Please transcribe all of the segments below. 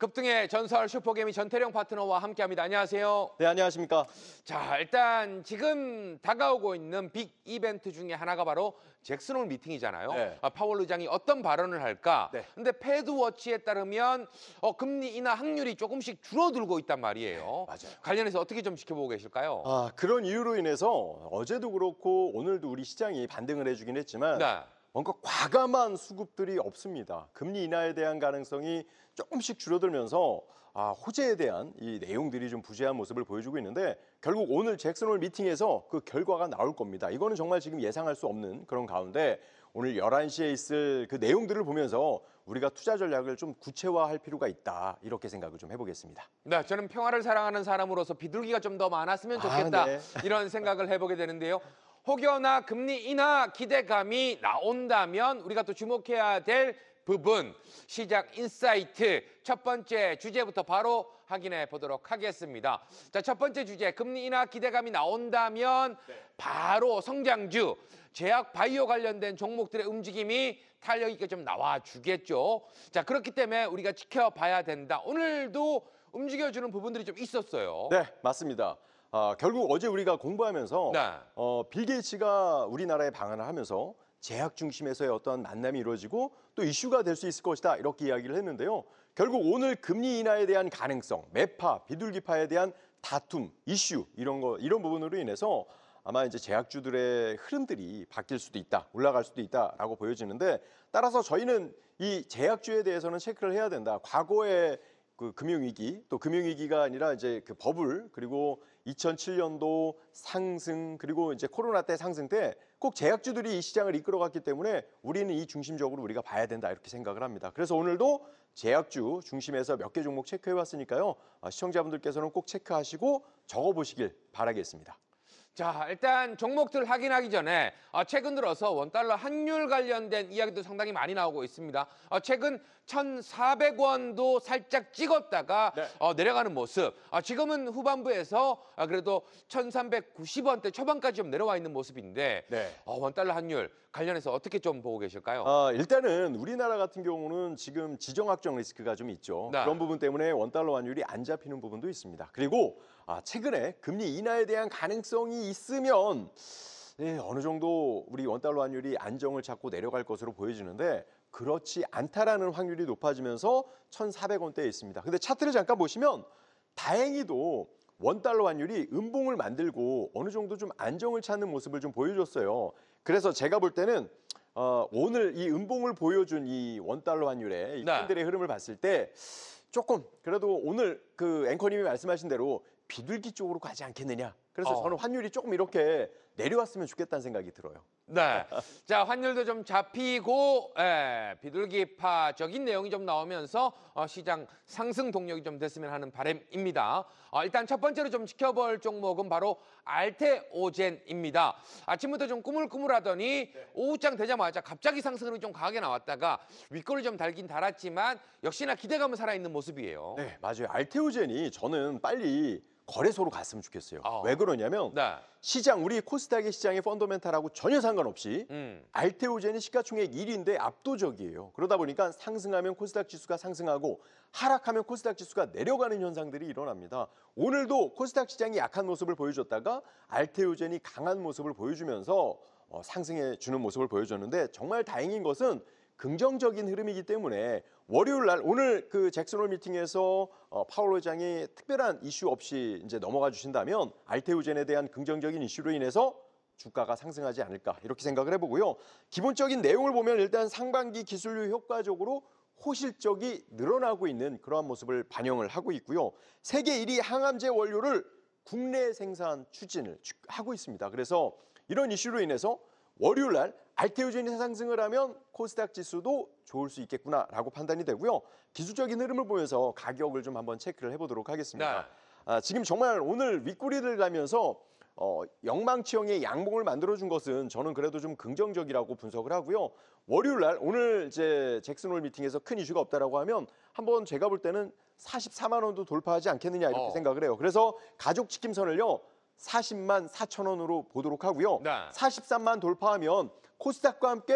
급등의 전설 슈퍼개미 전태령 파트너와 함께합니다. 안녕하세요. 네, 안녕하십니까. 자, 일단 지금 다가오고 있는 빅 이벤트 중에 하나가 바로 잭슨홀 미팅이잖아요. 네. 파월 의장이 어떤 발언을 할까? 네. 근데 패드워치에 따르면 금리 인하 확률이 조금씩 줄어들고 있단 말이에요. 맞아요. 관련해서 어떻게 좀 지켜보고 계실까요? 그런 이유로 인해서 어제도 그렇고 오늘도 우리 시장이 반등을 해주긴 했지만 네. 뭔가 과감한 수급들이 없습니다. 금리 인하에 대한 가능성이 조금씩 줄어들면서 호재에 대한 이 내용들이 좀 부재한 모습을 보여주고 있는데 결국 오늘 잭슨홀 미팅에서 그 결과가 나올 겁니다. 이거는 정말 지금 예상할 수 없는 그런 가운데 오늘 11시에 있을 그 내용들을 보면서 우리가 투자 전략을 좀 구체화할 필요가 있다. 이렇게 생각을 좀 해보겠습니다. 네, 저는 평화를 사랑하는 사람으로서 비둘기가 좀 더 많았으면 좋겠다. 네. 이런 생각을 해보게 되는데요. 혹여나 금리 인하 기대감이 나온다면 우리가 또 주목해야 될 부분, 시장 인사이트 첫 번째 주제부터 바로 확인해 보도록 하겠습니다. 자, 첫 번째 주제, 금리 인하 기대감이 나온다면 바로 성장주, 제약 바이오 관련된 종목들의 움직임이 탄력 있게 좀 나와주겠죠. 자, 그렇기 때문에 우리가 지켜봐야 된다. 오늘도 움직여주는 부분들이 좀 있었어요. 네, 맞습니다. 결국 어제 우리가 공부하면서 네. 빌 게이츠가 우리나라에 방한을 하면서 제약 중심에서의 어떤 만남이 이루어지고 또 이슈가 될 수 있을 것이다 이렇게 이야기를 했는데요. 결국 오늘 금리 인하에 대한 가능성, 매파, 비둘기파에 대한 다툼, 이슈 이런 부분으로 인해서 아마 이제 제약주들의 흐름들이 바뀔 수도 있다, 올라갈 수도 있다라고 보여지는데 따라서 저희는 이 제약주에 대해서는 체크를 해야 된다. 과거에 그 금융위기, 또 금융위기가 아니라 이제 그 버블, 그리고 2007년도 상승, 그리고 이제 코로나 때 상승 때 꼭 제약주들이 이 시장을 이끌어갔기 때문에 우리는 이 중심적으로 우리가 봐야 된다 이렇게 생각을 합니다. 그래서 오늘도 제약주 중심에서 몇 개 종목 체크해봤으니까요. 시청자분들께서는 꼭 체크하시고 적어보시길 바라겠습니다. 자, 일단 종목들 확인하기 전에 최근 들어서 원달러 환율 관련된 이야기도 상당히 많이 나오고 있습니다. 최근 1,400원도 살짝 찍었다가 내려가는 모습. 지금은 후반부에서 그래도 1,390원대 초반까지 좀 내려와 있는 모습인데 원달러 환율 관련해서 어떻게 좀 보고 계실까요? 일단은 우리나라 같은 경우는 지금 지정학적 리스크가 좀 있죠. 네. 그런 부분 때문에 원달러 환율이 안 잡히는 부분도 있습니다. 그리고 최근에 금리 인하에 대한 가능성이 있으면 어느 정도 우리 원달러 환율이 안정을 찾고 내려갈 것으로 보여지는데 그렇지 않다라는 확률이 높아지면서 1,400원대에 있습니다. 근데 차트를 잠깐 보시면 다행히도 원달러 환율이 음봉을 만들고 어느 정도 좀 안정을 찾는 모습을 좀 보여줬어요. 그래서 제가 볼 때는 오늘 이 음봉을 보여준 이 원달러 환율의 이 캔들의 흐름을 봤을 때 조금 그래도 오늘 그 앵커님이 말씀하신 대로 비둘기 쪽으로 가지 않겠느냐. 그래서 저는 환율이 조금 이렇게 내려왔으면 좋겠다는 생각이 들어요. 네. 자, 환율도 좀 잡히고 비둘기파적인 내용이 좀 나오면서 시장 상승 동력이 좀 됐으면 하는 바람입니다. 일단 첫 번째로 좀 지켜볼 종목은 바로 알테오젠입니다. 아침부터 좀 꾸물꾸물하더니 오후장 되자마자 갑자기 상승률이 좀 강하게 나왔다가 윗골을 좀 달긴 달았지만 역시나 기대감은 살아있는 모습이에요. 네, 맞아요. 알테오젠이 저는 빨리 거래소로 갔으면 좋겠어요. 왜 그러냐면 시장, 우리 코스닥의 시장의 펀더멘탈하고 전혀 상관없이 알테오젠이 시가총액 1위인데 압도적이에요. 그러다 보니까 상승하면 코스닥 지수가 상승하고 하락하면 코스닥 지수가 내려가는 현상들이 일어납니다. 오늘도 코스닥 시장이 약한 모습을 보여줬다가 알테오젠이 강한 모습을 보여주면서 상승해 주는 모습을 보여줬는데 정말 다행인 것은 긍정적인 흐름이기 때문에 월요일 날 오늘 그 잭슨홀 미팅에서 파월 의장이 특별한 이슈 없이 이제 넘어가 주신다면 알테오젠에 대한 긍정적인 이슈로 인해서 주가가 상승하지 않을까 이렇게 생각을 해보고요. 기본적인 내용을 보면 일단 상반기 기술류 효과적으로 호실적이 늘어나고 있는 그러한 모습을 반영을 하고 있고요. 세계 1위 항암제 원료를 국내 생산 추진을 하고 있습니다. 그래서 이런 이슈로 인해서 월요일 날 알테오젠이 상승을 하면 코스닥 지수도 좋을 수 있겠구나라고 판단이 되고요. 기술적인 흐름을 보면서 가격을 좀 한번 체크를 해보도록 하겠습니다. 지금 정말 오늘 윗꼬리를 가면서 영망치형의 양봉을 만들어준 것은 저는 그래도 좀 긍정적이라고 분석을 하고요. 월요일 날 오늘 이제 잭슨홀 미팅에서 큰 이슈가 없다라고 하면 한번 제가 볼 때는 44만 원도 돌파하지 않겠느냐 이렇게 생각을 해요. 그래서 가족 지킴선을요. 40만 4천 원으로 보도록 하고요. 43만 돌파하면 코스닥과 함께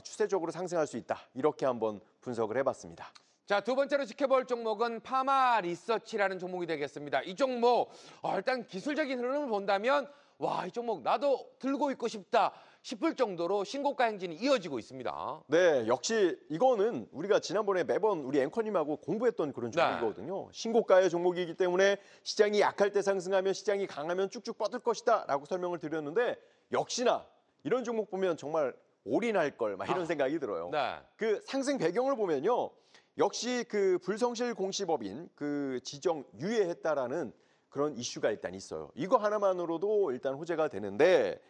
추세적으로 상승할 수 있다. 이렇게 한번 분석을 해봤습니다. 자, 두 번째로 지켜볼 종목은 파마 리서치라는 종목이 되겠습니다. 이 종목 일단 기술적인 흐름을 본다면 와, 이 종목 나도 들고 있고 싶다 싶을 정도로 신고가 행진이 이어지고 있습니다. 네, 역시 이거는 우리가 지난번에 매번 우리 앵커님하고 공부했던 그런 종목이거든요. 신고가의 종목이기 때문에 시장이 약할 때 상승하면 시장이 강하면 쭉쭉 뻗을 것이다 라고 설명을 드렸는데 역시나 이런 종목 보면 정말 올인할 걸 막 이런 생각이 들어요. 네. 그 상승 배경을 보면요. 역시 그 불성실 공시법인 그 지정 유예했다라는 그런 이슈가 일단 있어요. 이거 하나만으로도 일단 호재가 되는데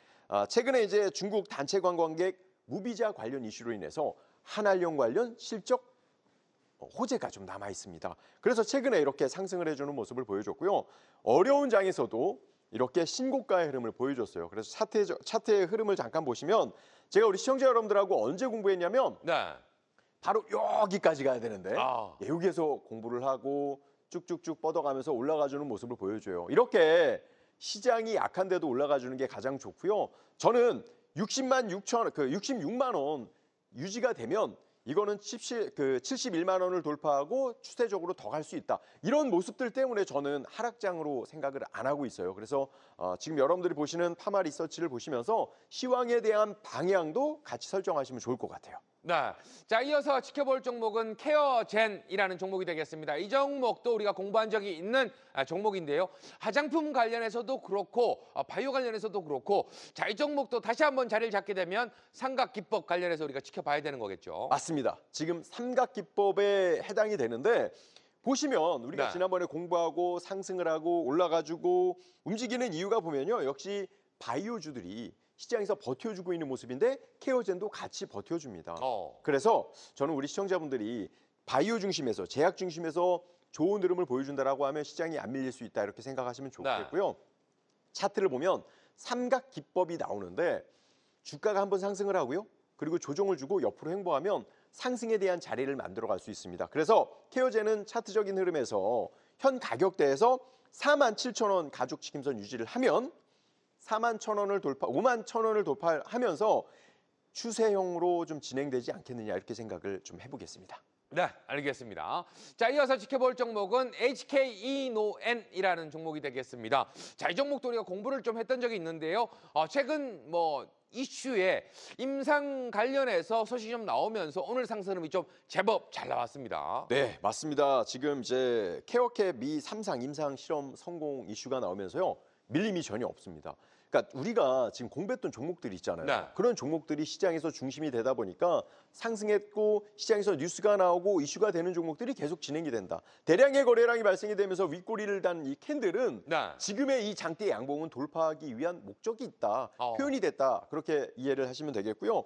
최근에 이제 중국 단체 관광객 무비자 관련 이슈로 인해서 한알령 관련 실적 호재가 좀 남아 있습니다. 그래서 최근에 이렇게 상승을 해주는 모습을 보여줬고요. 어려운 장에서도 이렇게 신고가의 흐름을 보여줬어요. 그래서 차트의 흐름을 잠깐 보시면 제가 우리 시청자 여러분들하고 언제 공부했냐면 바로 여기까지 가야 되는데 여기에서 공부를 하고 쭉쭉쭉 뻗어가면서 올라가주는 모습을 보여줘요. 이렇게 시장이 약한데도 올라가주는 게 가장 좋고요. 저는 66만 원 유지가 되면 이거는 71만 원을 돌파하고 추세적으로 더 갈 수 있다. 이런 모습들 때문에 저는 하락장으로 생각을 안 하고 있어요. 그래서 지금 여러분들이 보시는 파마 리서치를 보시면서 시황에 대한 방향도 같이 설정하시면 좋을 것 같아요. 네. 자, 이어서 지켜볼 종목은 케어젠이라는 종목이 되겠습니다. 이 종목도 우리가 공부한 적이 있는 종목인데요. 화장품 관련해서도 그렇고 바이오 관련해서도 그렇고 자, 이 종목도 다시 한번 자리를 잡게 되면 삼각기법 관련해서 우리가 지켜봐야 되는 거겠죠. 맞습니다. 지금 삼각기법에 해당이 되는데 보시면 우리가 지난번에 공부하고 상승을 하고 올라가지고 움직이는 이유가 보면요. 역시 바이오주들이 시장에서 버텨주고 있는 모습인데 케어젠도 같이 버텨줍니다. 그래서 저는 우리 시청자분들이 바이오 중심에서 제약 중심에서 좋은 흐름을 보여준다라고 하면 시장이 안 밀릴 수 있다 이렇게 생각하시면 좋겠고요. 차트를 보면 삼각기법이 나오는데 주가가 한번 상승을 하고요. 그리고 조정을 주고 옆으로 횡보하면 상승에 대한 자리를 만들어갈 수 있습니다. 그래서 케어젠은 차트적인 흐름에서 현 가격대에서 47,000원 가죽지킴선 유지를 하면 51,000원을 돌파하면서 추세형으로 좀 진행되지 않겠느냐 이렇게 생각을 좀 해보겠습니다. 네, 알겠습니다. 자, 이어서 지켜볼 종목은 HKE노엔이라는 종목이 되겠습니다. 자, 이 종목도 우리가 공부를 좀 했던 적이 있는데요. 최근 이슈에 임상 관련해서 소식이 좀 나오면서 오늘 상승 흐름이 좀 제법 잘 나왔습니다. 네, 맞습니다. 지금 이제 케어캡 미 3상 임상 실험 성공 이슈가 나오면서요. 밀림이 전혀 없습니다. 그러니까 우리가 지금 공부했던 종목들이 있잖아요. 그런 종목들이 시장에서 중심이 되다 보니까 상승했고 시장에서 뉴스가 나오고 이슈가 되는 종목들이 계속 진행이 된다. 대량의 거래량이 발생이 되면서 윗꼬리를 단 이 캔들은 지금의 이 장대 양봉은 돌파하기 위한 목적이 있다. 표현이 됐다. 그렇게 이해를 하시면 되겠고요.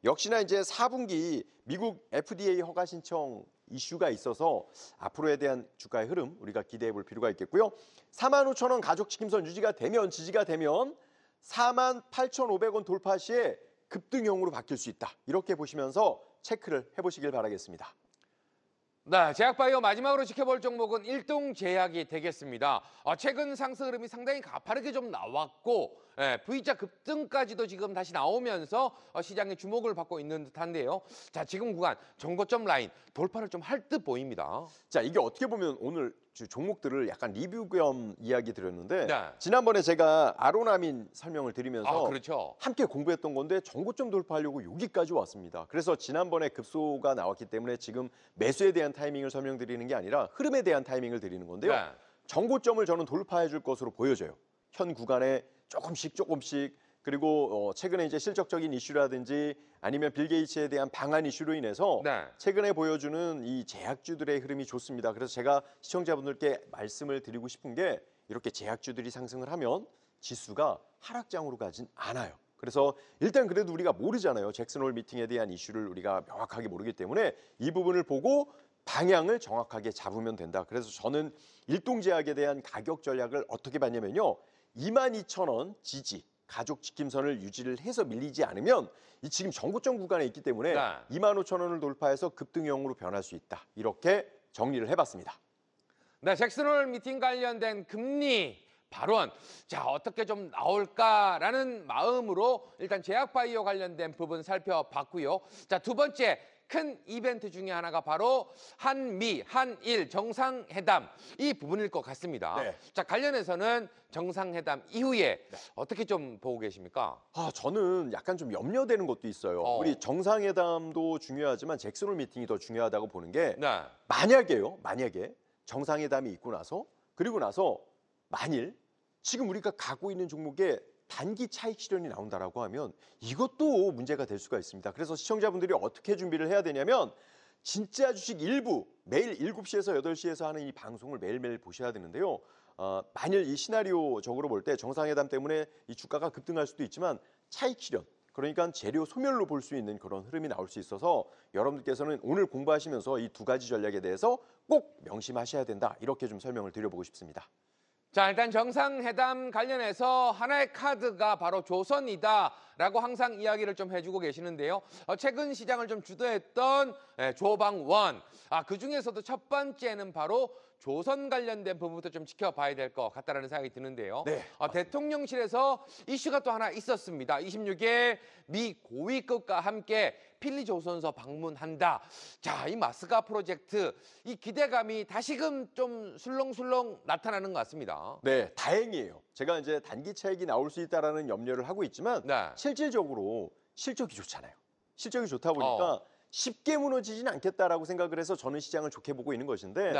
역시나 이제 4분기 미국 FDA 허가 신청 이슈가 있어서 앞으로에 대한 주가의 흐름 우리가 기대해 볼 필요가 있겠고요. 45,000원 가죽지킴선 유지가 되면 지지가 되면 48,500원 돌파 시에 급등형으로 바뀔 수 있다. 이렇게 보시면서 체크를 해보시길 바라겠습니다. 네, 제약바이오 마지막으로 지켜볼 종목은 일동제약이 되겠습니다. 최근 상승 흐름이 상당히 가파르게 좀 나왔고 V자 급등까지도 지금 다시 나오면서 시장의 주목을 받고 있는 듯한데요. 자, 지금 구간 정고점 라인 돌파를 좀 할 듯 보입니다. 자, 이게 어떻게 보면 오늘 종목들을 약간 리뷰 겸 이야기 드렸는데 지난번에 제가 아로나민 설명을 드리면서 함께 공부했던 건데 정고점 돌파하려고 여기까지 왔습니다. 그래서 지난번에 급소가 나왔기 때문에 지금 매수에 대한 타이밍을 설명드리는 게 아니라 흐름에 대한 타이밍을 드리는 건데요. 정고점을 저는 돌파해 줄 것으로 보여져요. 현 구간에 조금씩 그리고 최근에 이제 실적적인 이슈라든지 아니면 빌 게이츠에 대한 방한 이슈로 인해서 최근에 보여주는 이 제약주들의 흐름이 좋습니다. 그래서 제가 시청자분들께 말씀을 드리고 싶은 게 이렇게 제약주들이 상승을 하면 지수가 하락장으로 가진 않아요. 그래서 일단 그래도 우리가 모르잖아요. 잭슨홀 미팅에 대한 이슈를 우리가 명확하게 모르기 때문에 이 부분을 보고 방향을 정확하게 잡으면 된다. 그래서 저는 일동제약에 대한 가격 전략을 어떻게 봤냐면요. 22,000원 지지. 가죽지킴선을 유지를 해서 밀리지 않으면 이 지금 정고점 구간에 있기 때문에 25,000원을 돌파해서 급등형으로 변할 수 있다. 이렇게 정리를 해봤습니다. 네, 잭슨홀 미팅 관련된 금리 발언. 자, 어떻게 좀 나올까라는 마음으로 일단 제약바이오 관련된 부분 살펴봤고요. 자, 두 번째 큰 이벤트 중에 하나가 바로 한미, 한일 정상회담 이 부분일 것 같습니다. 네. 자, 관련해서는 정상회담 이후에 어떻게 좀 보고 계십니까? 저는 약간 좀 염려되는 것도 있어요. 우리 정상회담도 중요하지만 잭슨홀 미팅이 더 중요하다고 보는 게 네. 만약에 정상회담이 있고 나서 그리고 나서 만일 지금 우리가 갖고 있는 종목에 단기 차익 실현이 나온다라고 하면 이것도 문제가 될 수가 있습니다. 그래서 시청자분들이 어떻게 준비를 해야 되냐면 진짜 주식 일부 매일 7시에서 8시에서 하는 이 방송을 매일매일 보셔야 되는데요. 만일 이 시나리오적으로 볼 때 정상회담 때문에 이 주가가 급등할 수도 있지만 차익 실현, 그러니까 재료 소멸로 볼 수 있는 그런 흐름이 나올 수 있어서 여러분들께서는 오늘 공부하시면서 이 두 가지 전략에 대해서 꼭 명심하셔야 된다. 이렇게 좀 설명을 드려보고 싶습니다. 자, 일단 정상회담 관련해서 하나의 카드가 바로 조선이다라고 항상 이야기를 좀 해주고 계시는데요. 최근 시장을 좀 주도했던 조방원. 그중에서도 첫 번째는 바로 조선 관련된 부분부터 좀 지켜봐야 될 것 같다라는 생각이 드는데요. 네, 대통령실에서 이슈가 또 하나 있었습니다. 26일 미 고위급과 함께 필리조선소 방문한다. 자, 이 마스가 프로젝트 이 기대감이 다시금 좀 술렁술렁 나타나는 것 같습니다. 네, 다행이에요. 제가 이제 단기 차익이 나올 수 있다라는 염려를 하고 있지만 실질적으로 실적이 좋잖아요. 실적이 좋다 보니까 쉽게 무너지진 않겠다라고 생각을 해서 저는 시장을 좋게 보고 있는 것인데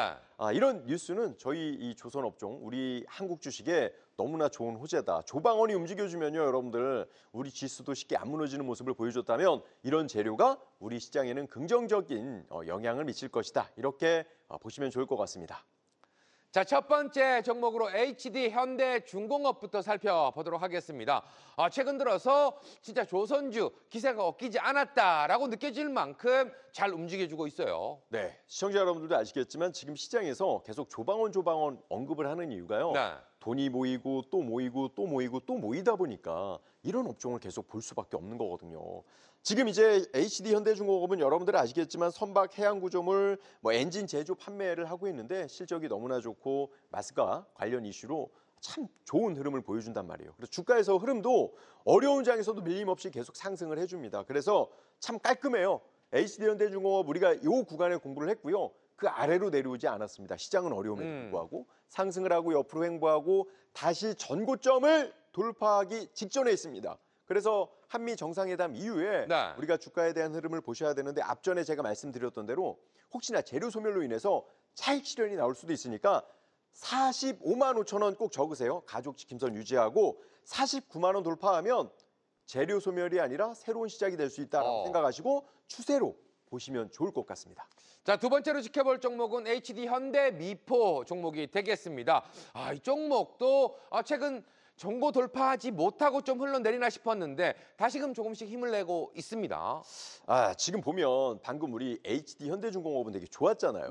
이런 뉴스는 저희 이 조선업종, 우리 한국 주식에 너무나 좋은 호재다. 조방원이 움직여주면요, 여러분들 우리 지수도 쉽게 안 무너지는 모습을 보여줬다면 이런 재료가 우리 시장에는 긍정적인 영향을 미칠 것이다. 이렇게 보시면 좋을 것 같습니다. 자, 첫 번째 종목으로 HD 현대중공업부터 살펴보도록 하겠습니다. 최근 들어서 진짜 조선주 기세가 꺾이지 않았다라고 느껴질 만큼 잘 움직여주고 있어요. 네, 시청자 여러분들도 아시겠지만 지금 시장에서 계속 조방원 언급을 하는 이유가요. 돈이 모이고 또 모이고 또 모이고 또 모이다 보니까 이런 업종을 계속 볼 수밖에 없는 거거든요. 지금 이제 HD 현대중공업은 여러분들 아시겠지만 선박 해양구조물, 엔진 제조 판매를 하고 있는데 실적이 너무나 좋고 마스가 관련 이슈로 참 좋은 흐름을 보여준단 말이에요. 그래서 주가에서 흐름도 어려운 장에서도 밀림없이 계속 상승을 해줍니다. 그래서 참 깔끔해요. HD 현대중공업 우리가 이 구간에 공부를 했고요. 그 아래로 내려오지 않았습니다. 시장은 어려움에도 불구하고 상승을 하고 옆으로 횡보하고 다시 전고점을 돌파하기 직전에 있습니다. 그래서 한미 정상회담 이후에 우리가 주가에 대한 흐름을 보셔야 되는데 앞전에 제가 말씀드렸던 대로 혹시나 재료 소멸로 인해서 차익 실현이 나올 수도 있으니까 45만 5천 원 꼭 적으세요. 가족 지킴선 유지하고 49만 원 돌파하면 재료 소멸이 아니라 새로운 시작이 될 수 있다라고 생각하시고 추세로 보시면 좋을 것 같습니다. 자, 두 번째로 지켜볼 종목은 HD 현대미포 종목이 되겠습니다. 이 종목도 최근 전고 돌파하지 못하고 좀 흘러내리나 싶었는데 다시금 조금씩 힘을 내고 있습니다. 지금 보면 방금 우리 HD 현대중공업은 되게 좋았잖아요.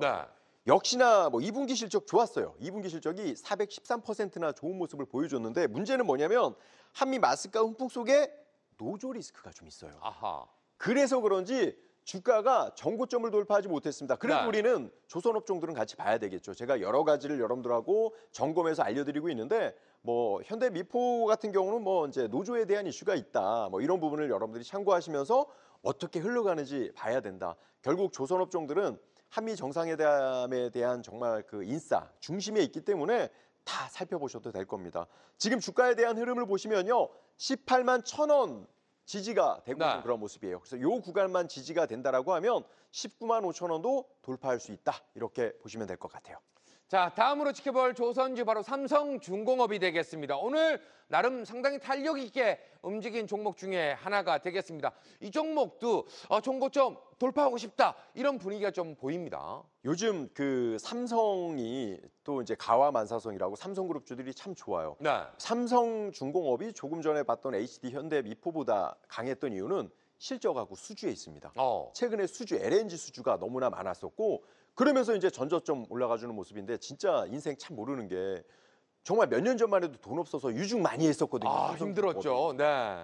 역시나 2분기 실적 좋았어요. 2분기 실적이 413%나 좋은 모습을 보여줬는데 문제는 뭐냐면 한미 마스가 훈풍 속에 노조 리스크가 좀 있어요. 그래서 그런지 주가가 전고점을 돌파하지 못했습니다. 그래도 우리는 조선업종들은 같이 봐야 되겠죠. 제가 여러 가지를 여러분들하고 점검해서 알려드리고 있는데 현대미포 같은 경우는 이제 노조에 대한 이슈가 있다. 이런 부분을 여러분들이 참고하시면서 어떻게 흘러가는지 봐야 된다. 결국 조선업종들은 한미 정상회담에 대한 정말 그 인싸 중심에 있기 때문에 다 살펴보셔도 될 겁니다. 지금 주가에 대한 흐름을 보시면요. 18만 1,000원 지지가 되고 있는 그런 모습이에요. 그래서 이 구간만 지지가 된다라고 하면 19만 5천 원도 돌파할 수 있다. 이렇게 보시면 될 것 같아요. 자, 다음으로 지켜볼 조선주 바로 삼성중공업이 되겠습니다. 오늘 나름 상당히 탄력 있게 움직인 종목 중에 하나가 되겠습니다. 이 종목도 종고점 돌파하고 싶다 이런 분위기가 좀 보입니다. 요즘 그 삼성이 또 이제 가와만사성이라고 삼성그룹주들이 참 좋아요. 삼성중공업이 조금 전에 봤던 HD 현대미포보다 강했던 이유는 실적하고 수주에 있습니다. 최근에 수주 LNG 수주가 너무나 많았었고 그러면서 이제 전저점 올라가주는 모습인데 진짜 인생 참 모르는 게 정말 몇 년 전만 해도 돈 없어서 유중 많이 했었거든요. 힘들었죠.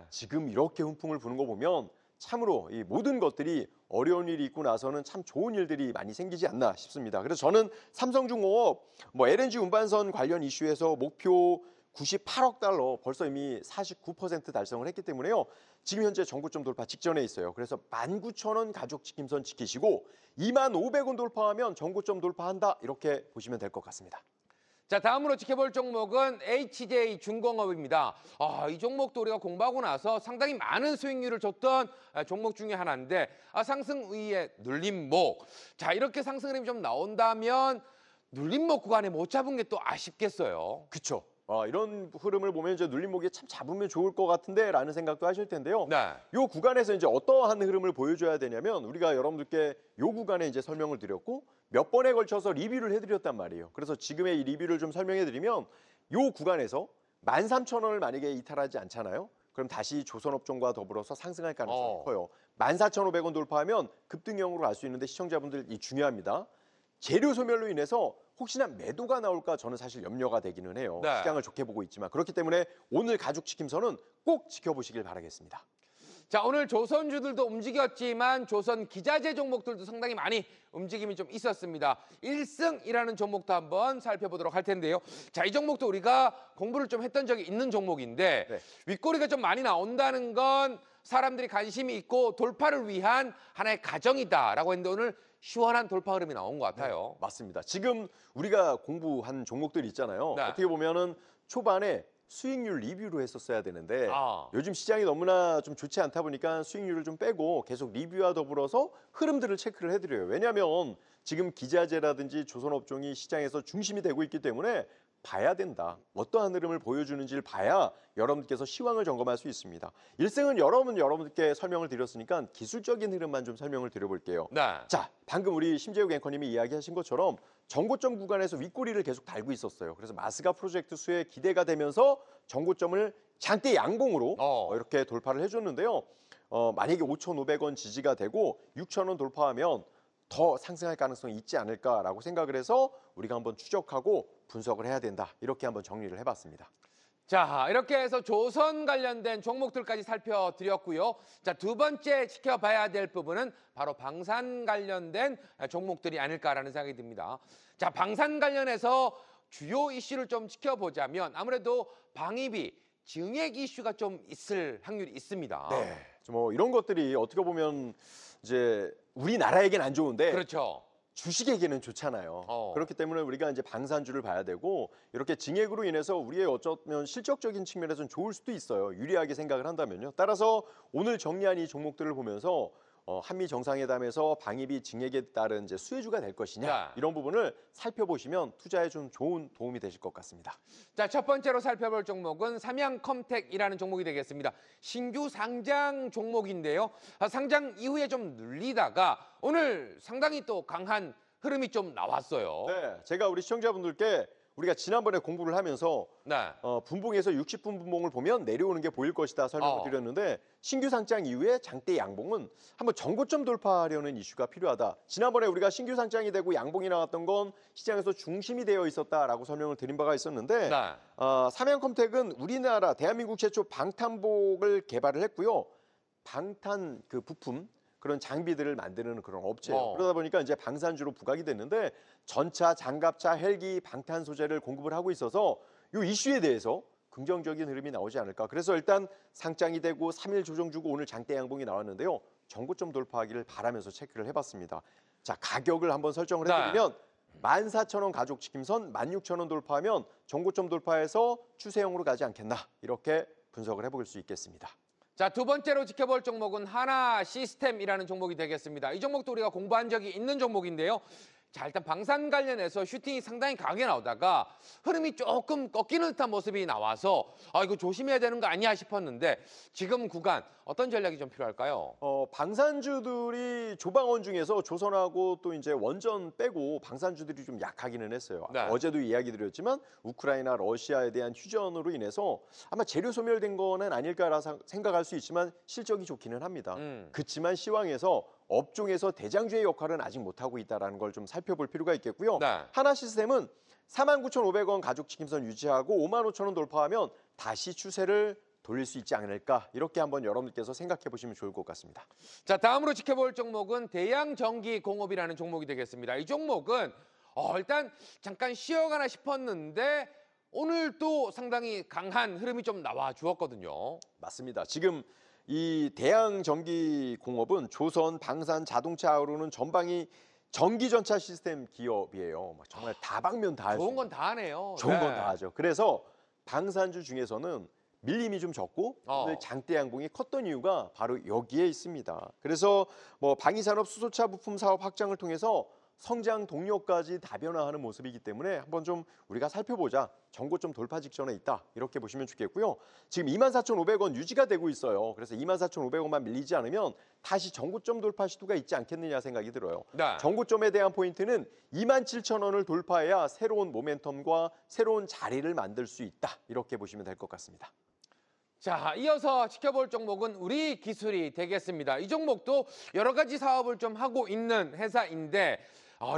지금 이렇게 훈풍을 부는 거 보면 참으로 이 모든 것들이 어려운 일이 있고 나서는 참 좋은 일들이 많이 생기지 않나 싶습니다. 그래서 저는 삼성중공업 LNG 운반선 관련 이슈에서 목표 98억 달러 벌써 이미 49% 달성을 했기 때문에요. 지금 현재 정고점 돌파 직전에 있어요. 그래서 19,000원 가족 지킴선 지키시고 25,500원 돌파하면 정고점 돌파한다. 이렇게 보시면 될 것 같습니다. 자, 다음으로 지켜볼 종목은 HJ중공업입니다. 이 종목도 우리가 공부하고 나서 상당히 많은 수익률을 줬던 종목 중에 하나인데 상승 위에 눌림목. 자, 이렇게 상승 흐름이 좀 나온다면 눌림목 구간에 못 잡은 게 또 아쉽겠어요. 그렇죠. 이런 흐름을 보면 이제 눌림목에 참 잡으면 좋을 것 같은데라는 생각도 하실 텐데요. 네. 이 구간에서 이제 어떠한 흐름을 보여줘야 되냐면 우리가 여러분들께 이 구간에 이제 설명을 드렸고 몇 번에 걸쳐서 리뷰를 해드렸단 말이에요. 그래서 지금의 이 리뷰를 좀 설명해드리면 이 구간에서 13,000원을 만약에 이탈하지 않잖아요. 그럼 다시 조선업종과 더불어서 상승할 가능성이 커요. 14,500원 돌파하면 급등형으로 갈 수 있는데 시청자분들 이 중요합니다. 재료 소멸로 인해서 혹시나 매도가 나올까 저는 사실 염려가 되기는 해요. 네. 시장을 좋게 보고 있지만 그렇기 때문에 오늘 가죽 지킴선은 꼭 지켜보시길 바라겠습니다. 자, 오늘 조선주들도 움직였지만 조선 기자재 종목들도 상당히 많이 움직임이 좀 있었습니다. 1승이라는 종목도 한번 살펴보도록 할 텐데요. 자, 이 종목도 우리가 공부를 좀 했던 적이 있는 종목인데 네. 윗꼬리가 좀 많이 나온다는 건 사람들이 관심이 있고 돌파를 위한 하나의 가정이다라고 했는데 오늘 시원한 돌파 흐름이 나온 것 같아요. 네, 맞습니다. 지금 우리가 공부한 종목들 있잖아요. 네. 어떻게 보면은 초반에 수익률 리뷰로 했었어야 되는데 아. 요즘 시장이 너무나 좀 좋지 않다 보니까 수익률을 좀 빼고 계속 리뷰와 더불어서 흐름들을 체크를 해드려요. 왜냐하면 지금 기자재라든지 조선업종이 시장에서 중심이 되고 있기 때문에 봐야 된다. 어떠한 흐름을 보여주는지를 봐야 여러분들께서 시황을 점검할 수 있습니다. 일승은 여러분들께 설명을 드렸으니까 기술적인 흐름만 좀 설명을 드려볼게요. 네. 자, 방금 우리 심재욱 앵커님이 이야기하신 것처럼 정고점 구간에서 윗꼬리를 계속 달고 있었어요. 그래서 마스가 프로젝트 수에 기대가 되면서 정고점을 장대 양봉으로 이렇게 돌파를 해줬는데요. 만약에 5,500원 지지가 되고 6,000원 돌파하면 더 상승할 가능성이 있지 않을까라고 생각을 해서 우리가 한번 추적하고 분석을 해야 된다. 이렇게 한번 정리를 해봤습니다. 자, 이렇게 해서 조선 관련된 종목들까지 살펴드렸고요. 자, 두 번째 지켜봐야 될 부분은 바로 방산 관련된 종목들이 아닐까라는 생각이 듭니다. 자, 방산 관련해서 주요 이슈를 좀 지켜보자면 아무래도 방위비, 증액 이슈가 좀 있을 확률이 있습니다. 네, 뭐 이런 것들이 어떻게 보면 이제 우리나라에겐 안 좋은데 그렇죠. 주식에게는 좋잖아요. 그렇기 때문에 우리가 이제 방산주를 봐야 되고 이렇게 증액으로 인해서 우리의 어쩌면 실적적인 측면에서는 좋을 수도 있어요. 유리하게 생각을 한다면요. 따라서 오늘 정리한 이 종목들을 보면서 한미 정상회담에서 방위비 증액에 따른 이제 수혜주가 될 것이냐 이런 부분을 살펴보시면 투자에 좀 좋은 도움이 되실 것 같습니다. 자, 첫 번째로 살펴볼 종목은 삼양컴텍이라는 종목이 되겠습니다. 신규 상장 종목인데요. 상장 이후에 좀 눌리다가 오늘 상당히 또 강한 흐름이 좀 나왔어요. 네, 제가 우리 시청자분들께 우리가 지난번에 공부를 하면서 분봉에서 60분 분봉을 보면 내려오는 게 보일 것이다 설명을 드렸는데 신규 상장 이후에 장대 양봉은 한번 정고점 돌파하려는 이슈가 필요하다. 지난번에 우리가 신규 상장이 되고 양봉이 나왔던 건 시장에서 중심이 되어 있었다라고 설명을 드린 바가 있었는데 삼양컴텍은 우리나라 대한민국 최초 방탄복을 개발을 했고요. 방탄 그 부품 그런 장비들을 만드는 그런 업체예요. 그러다 보니까 이제 방산주로 부각이 됐는데 전차, 장갑차, 헬기, 방탄 소재를 공급을 하고 있어서 이 이슈에 대해서 긍정적인 흐름이 나오지 않을까. 그래서 일단 상장이 되고 3일 조정 주고 오늘 장대 양봉이 나왔는데요. 정고점 돌파하기를 바라면서 체크를 해봤습니다. 자, 가격을 한번 설정을 해드리면 14,000원 가족 지킴선 16,000원 돌파하면 정고점 돌파해서 추세형으로 가지 않겠나. 이렇게 분석을 해볼 수 있겠습니다. 자, 두 번째로 지켜볼 종목은 하나시스템이라는 종목이 되겠습니다. 이 종목도 우리가 공부한 적이 있는 종목인데요. 자, 일단 방산 관련해서 슈팅이 상당히 강하게 나오다가 흐름이 조금 꺾이는 듯한 모습이 나와서 이거 조심해야 되는 거 아니야 싶었는데 지금 구간 어떤 전략이 좀 필요할까요? 방산주들이 조방원 중에서 조선하고 또 이제 원전 빼고 방산주들이 좀 약하기는 했어요. 어제도 이야기 드렸지만 우크라이나, 러시아에 대한 휴전으로 인해서 아마 재료 소멸된 거는 아닐까라 생각할 수 있지만 실적이 좋기는 합니다. 그렇지만 시황에서 업종에서 대장주의 역할은 아직 못하고 있다는 걸 좀 살펴볼 필요가 있겠고요. 하나시스템은 49,500원 가족 지킴선 유지하고 55,000원 돌파하면 다시 추세를 돌릴 수 있지 않을까 이렇게 한번 여러분들께서 생각해 보시면 좋을 것 같습니다. 자, 다음으로 지켜볼 종목은 대양전기공업이라는 종목이 되겠습니다. 이 종목은 일단 잠깐 쉬어가나 싶었는데 오늘 또 상당히 강한 흐름이 좀 나와 주었거든요. 맞습니다. 지금 이 대양전기공업은 조선, 방산, 자동차 아우르는 전방이 전기전차 시스템 기업이에요. 정말 다방면 다 할 수 좋은 있는. 건 다 하네요. 좋은 건 네. 다 하죠. 그래서 방산주 중에서는 밀림이 좀 적고 오늘 장대 양봉이 컸던 이유가 바로 여기에 있습니다. 그래서 뭐 방위산업 수소차 부품 사업 확장을 통해서 성장 동력까지 다변화하는 모습이기 때문에 한번 좀 우리가 살펴보자. 전고점 돌파 직전에 있다. 이렇게 보시면 좋겠고요. 지금 24,500원 유지가 되고 있어요. 그래서 24,500원만 밀리지 않으면 다시 전고점 돌파 시도가 있지 않겠느냐 생각이 들어요. 네. 전고점에 대한 포인트는 27,000원을 돌파해야 새로운 모멘텀과 새로운 자리를 만들 수 있다. 이렇게 보시면 될 것 같습니다. 자, 이어서 지켜볼 종목은 우리 기술이 되겠습니다. 이 종목도 여러 가지 사업을 좀 하고 있는 회사인데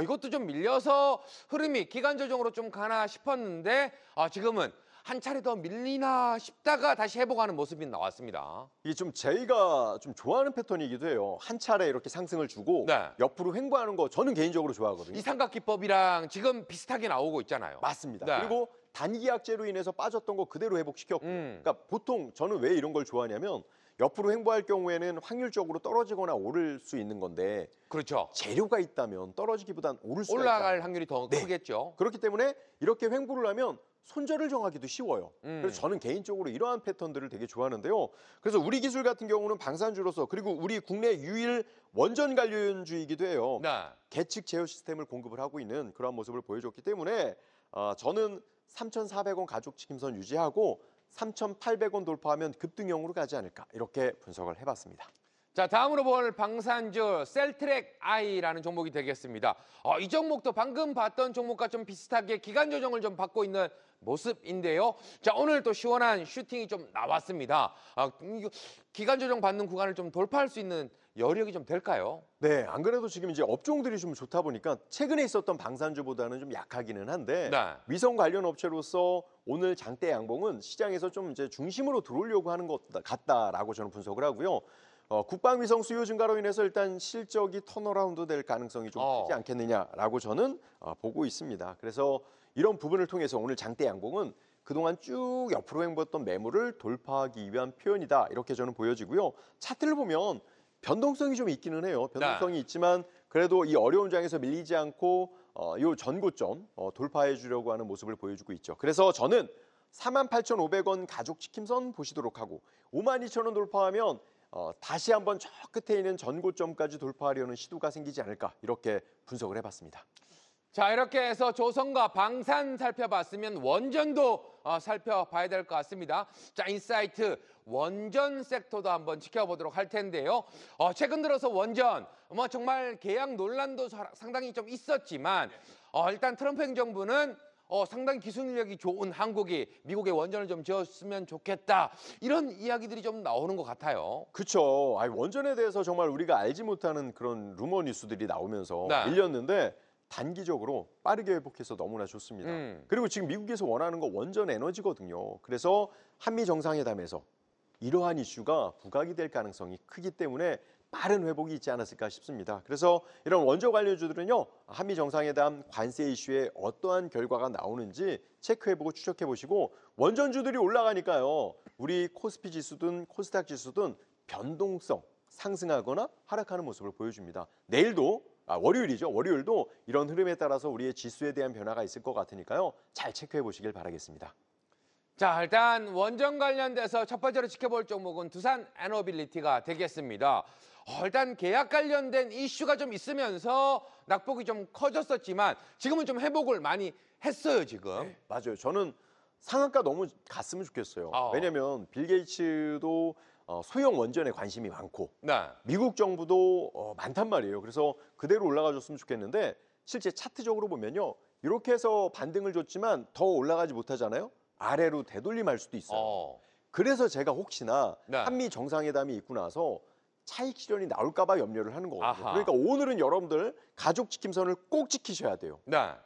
이것도 좀 밀려서 흐름이 기간 조정으로 좀 가나 싶었는데 지금은 한 차례 더 밀리나 싶다가 다시 회복하는 모습이 나왔습니다. 이게 좀 저희가 좀 좋아하는 패턴이기도 해요. 한 차례 이렇게 상승을 주고 네. 옆으로 횡보하는 거 저는 개인적으로 좋아하거든요. 이 삼각기법이랑 지금 비슷하게 나오고 있잖아요. 맞습니다. 네. 그리고 단기 약재로 인해서 빠졌던 거 그대로 회복시켰고 그러니까 보통 저는 왜 이런 걸 좋아하냐면 옆으로 횡보할 경우에는 확률적으로 떨어지거나 오를 수 있는 건데 그렇죠. 재료가 있다면 떨어지기보단 오를 수가 올라갈 있다. 확률이 더 네. 크겠죠. 그렇기 때문에 이렇게 횡보를 하면 손절을 정하기도 쉬워요. 그래서 저는 개인적으로 이러한 패턴들을 되게 좋아하는데요. 그래서 우리 기술 같은 경우는 방산주로서 그리고 우리 국내 유일 원전 관련주이기도 해요. 네. 계측 제어 시스템을 공급을 하고 있는 그런 모습을 보여줬기 때문에 저는 3,400원 가족지킴선 유지하고 3,800원 돌파하면 급등형으로 가지 않을까 이렇게 분석을 해봤습니다. 자, 다음으로 볼 방산주 셀트랙 I라는 종목이 되겠습니다. 이 종목도 방금 봤던 종목과 좀 비슷하게 기간 조정을 좀 받고 있는 모습인데요. 자, 오늘 또 시원한 슈팅이 좀 나왔습니다. 기간 조정 받는 구간을 좀 돌파할 수 있는 여력이 좀 될까요? 네, 안 그래도 지금 이제 업종들이 좀 좋다 보니까 최근에 있었던 방산주보다는 좀 약하기는 한데 네. 위성 관련 업체로서 오늘 장대 양봉은 시장에서 좀 이제 중심으로 들어오려고 하는 것 같다라고 저는 분석을 하고요. 국방위성 수요 증가로 인해서 일단 실적이 턴어라운드 될 가능성이 좀 크지 않겠느냐라고 저는 보고 있습니다. 그래서 이런 부분을 통해서 오늘 장대 양봉은 그동안 쭉 옆으로 횡보했던 매물을 돌파하기 위한 표현이다. 이렇게 저는 보여지고요. 차트를 보면 변동성이 좀 있기는 해요. 변동성이 있지만 그래도 이 어려운 장에서 밀리지 않고 이 전고점 돌파해 주려고 하는 모습을 보여주고 있죠. 그래서 저는 48,500원 가족지킴선 보시도록 하고 52,000원 돌파하면 다시 한번 저 끝에 있는 전고점까지 돌파하려는 시도가 생기지 않을까 이렇게 분석을 해봤습니다. 자, 이렇게 해서 조선과 방산 살펴봤으면 원전도 살펴봐야 될 것 같습니다. 자, 인사이트 원전 섹터도 한번 지켜보도록 할 텐데요. 최근 들어서 원전 정말 계약 논란도 상당히 좀 있었지만 일단 트럼프 행정부는 상당히 기술력이 좋은 한국이 미국에 원전을 좀 지었으면 좋겠다. 이런 이야기들이 좀 나오는 것 같아요. 그렇죠. 원전에 대해서 정말 우리가 알지 못하는 그런 루머 뉴스들이 나오면서 밀렸는데 단기적으로 빠르게 회복해서 너무나 좋습니다. 그리고 지금 미국에서 원하는 거 원전 에너지거든요. 그래서 한미 정상회담에서 이러한 이슈가 부각이 될 가능성이 크기 때문에 빠른 회복이 있지 않았을까 싶습니다. 그래서 이런 원전 관련주들은요. 한미 정상회담 관세 이슈에 어떠한 결과가 나오는지 체크해보고 추적해보시고 원전주들이 올라가니까요. 우리 코스피 지수든 코스닥 지수든 변동성 상승하거나 하락하는 모습을 보여줍니다. 내일도 월요일이죠. 월요일도 이런 흐름에 따라서 우리의 지수에 대한 변화가 있을 것 같으니까요. 잘 체크해 보시길 바라겠습니다. 자, 일단 원전 관련돼서 첫 번째로 지켜볼 종목은 두산 에너빌리티가 되겠습니다. 일단 계약 관련된 이슈가 좀 있으면서 낙폭이 좀 커졌었지만 지금은 좀 회복을 많이 했어요, 지금. 네, 맞아요. 저는 상한가 너무 갔으면 좋겠어요. 왜냐면 빌 게이츠도 소형 원전에 관심이 많고 미국 정부도 많단 말이에요. 그래서 그대로 올라가줬으면 좋겠는데 실제 차트적으로 보면요. 이렇게 해서 반등을 줬지만 더 올라가지 못하잖아요. 아래로 되돌림할 수도 있어요. 그래서 제가 혹시나 한미 정상회담이 있고 나서 차익 실현이 나올까 봐 염려를 하는 거거든요. 그러니까 오늘은 여러분들 가족지킴선을 꼭 지키셔야 돼요.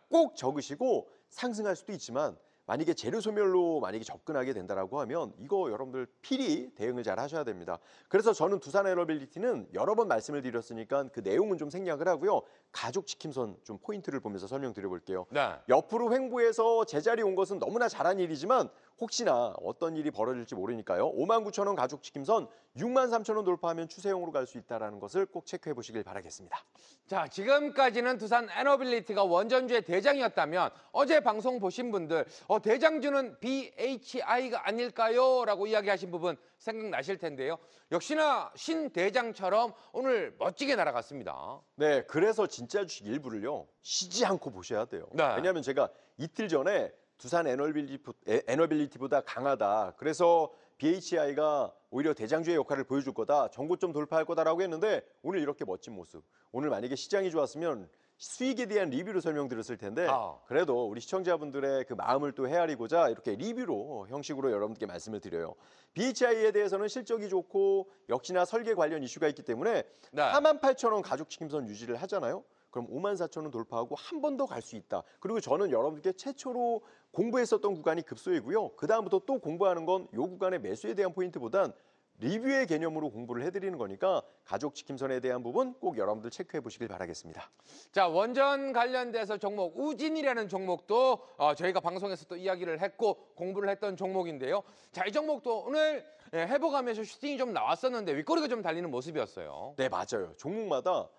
꼭 적으시고 상승할 수도 있지만 만약에 재료 소멸로 만약에 접근하게 된다라고 하면 이거 여러분들 필히 대응을 잘 하셔야 됩니다. 그래서 저는 두산에너빌리티는 여러 번 말씀을 드렸으니까 그 내용은 좀 생략을 하고요. 가족 지킴선 좀 포인트를 보면서 설명드려볼게요. 네. 옆으로 횡보해서 제자리 온 것은 너무나 잘한 일이지만 혹시나 어떤 일이 벌어질지 모르니까요. 59,000원 가족 지킴선 63,000원 돌파하면 추세용으로 갈 수 있다는 것을 꼭 체크해 보시길 바라겠습니다. 자, 지금까지는 두산 에너빌리티가 원전주의 대장이었다면 어제 방송 보신 분들 대장주는 BHI가 아닐까요? 라고 이야기하신 부분 생각나실 텐데요. 역시나 신대장처럼 오늘 멋지게 날아갔습니다. 네, 그래서 진짜 주식 일부를요. 쉬지 않고 보셔야 돼요. 네. 왜냐하면 제가 이틀 전에 두산 에너빌리티보다 강하다. 그래서 BHI가 오히려 대장주의 역할을 보여줄 거다. 전고점 돌파할 거다라고 했는데 오늘 이렇게 멋진 모습. 오늘 만약에 시장이 좋았으면 수익에 대한 리뷰로 설명드렸을 텐데 그래도 우리 시청자분들의 그 마음을 또 헤아리고자 이렇게 리뷰로 형식으로 여러분께 말씀을 드려요. BHI에 대해서는 실적이 좋고 역시나 설계 관련 이슈가 있기 때문에 48,000원 가족 지킴선 유지를 하잖아요. 그럼 54,000원 돌파하고 한 번 더 갈 수 있다. 그리고 저는 여러분께 최초로 공부했었던 구간이 급소이고요. 그다음부터 또 공부하는 건 이 구간의 매수에 대한 포인트보단 리뷰의 개념으로 공부를 해드리는 거니까 가족 지킴선에 대한 부분 꼭 여러분들 체크해 보시길 바라겠습니다. 자, 원전 관련돼서 종목 우진이라는 종목도 저희가 방송에서 또 이야기를 했고 공부를 했던 종목인데요. 자, 이 종목도 오늘 회복하면서 슈팅이 좀 나왔었는데 윗꼬리가 좀 달리는 모습이었어요. 네, 맞아요. 종목마다